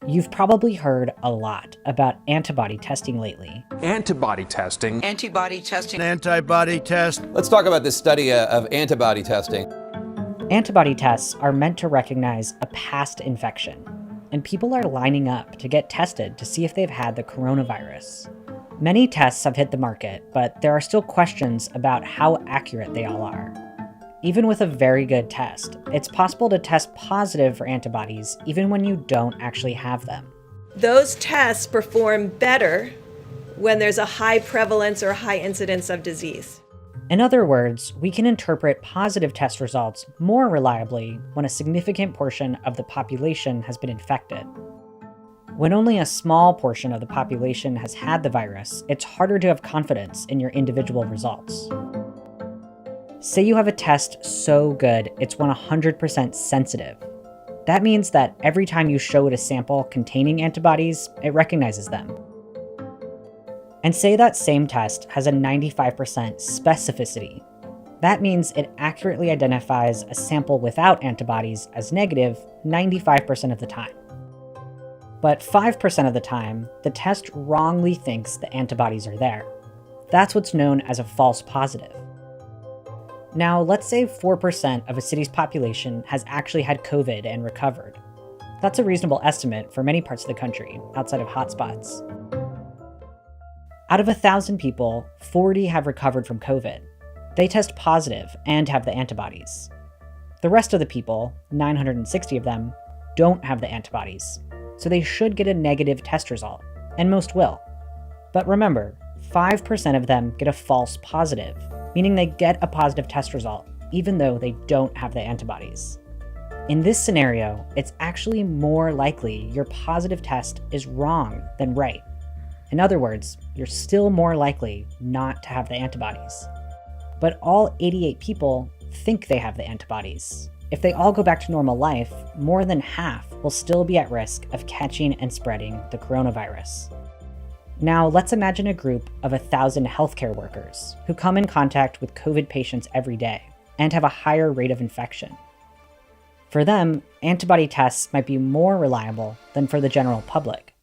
You've probably heard a lot about antibody testing lately. Antibody testing. Antibody testing. Antibody test. Let's talk about this study of antibody testing. Antibody tests are meant to recognize a past infection, and people are lining up to get tested to see if they've had the coronavirus. Many tests have hit the market, but there are still questions about how accurate they all are. Even with a very good test, it's possible to test positive for antibodies even when you don't actually have them. Those tests perform better when there's a high prevalence or high incidence of disease. In other words, we can interpret positive test results more reliably when a significant portion of the population has been infected. When only a small portion of the population has had the virus, it's harder to have confidence in your individual results. Say you have a test so good it's 100% sensitive. That means that every time you show it a sample containing antibodies, it recognizes them. And say that same test has a 95% specificity. That means it accurately identifies a sample without antibodies as negative 95% of the time. But 5% of the time, the test wrongly thinks the antibodies are there. That's what's known as a false positive. Now, let's say 4% of a city's population has actually had COVID and recovered. That's a reasonable estimate for many parts of the country, outside of hotspots. Out of 1,000 people, 40 have recovered from COVID. They test positive and have the antibodies. The rest of the people, 960 of them, don't have the antibodies, so they should get a negative test result, and most will. But remember, 5% of them get a false positive, meaning they get a positive test result, even though they don't have the antibodies. In this scenario, it's actually more likely your positive test is wrong than right. In other words, you're still more likely not to have the antibodies. But all 88 people think they have the antibodies. If they all go back to normal life, more than half will still be at risk of catching and spreading the coronavirus. Now, let's imagine a group of 1,000 healthcare workers who come in contact with COVID patients every day and have a higher rate of infection. For them, antibody tests might be more reliable than for the general public.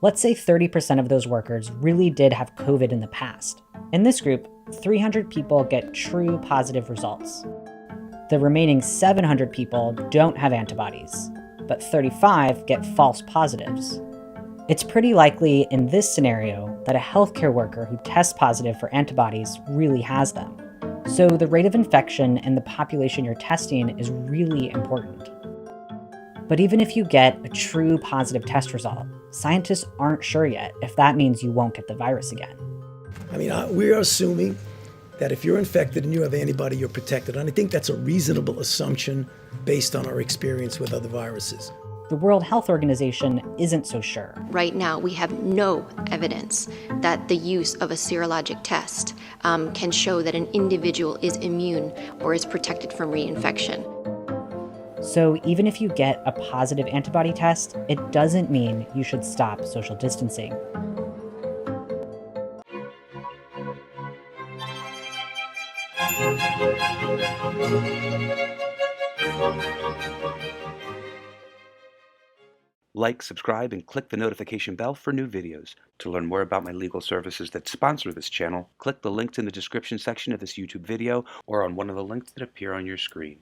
Let's say 30% of those workers really did have COVID in the past. In this group, 300 people get true positive results. The remaining 700 people don't have antibodies, but 35 get false positives. It's pretty likely in this scenario that a healthcare worker who tests positive for antibodies really has them. So the rate of infection in the population you're testing is really important. But even if you get a true positive test result, scientists aren't sure yet if that means you won't get the virus again. I mean, we're assuming that if you're infected and you have antibody, you're protected. And I think that's a reasonable assumption based on our experience with other viruses. The World Health Organization isn't so sure. Right now, we have no evidence that the use of a serologic test can show that an individual is immune or is protected from reinfection. So even if you get a positive antibody test, it doesn't mean you should stop social distancing. Like, subscribe, and click the notification bell for new videos. To learn more about my legal services that sponsor this channel, click the links in the description section of this YouTube video or on one of the links that appear on your screen.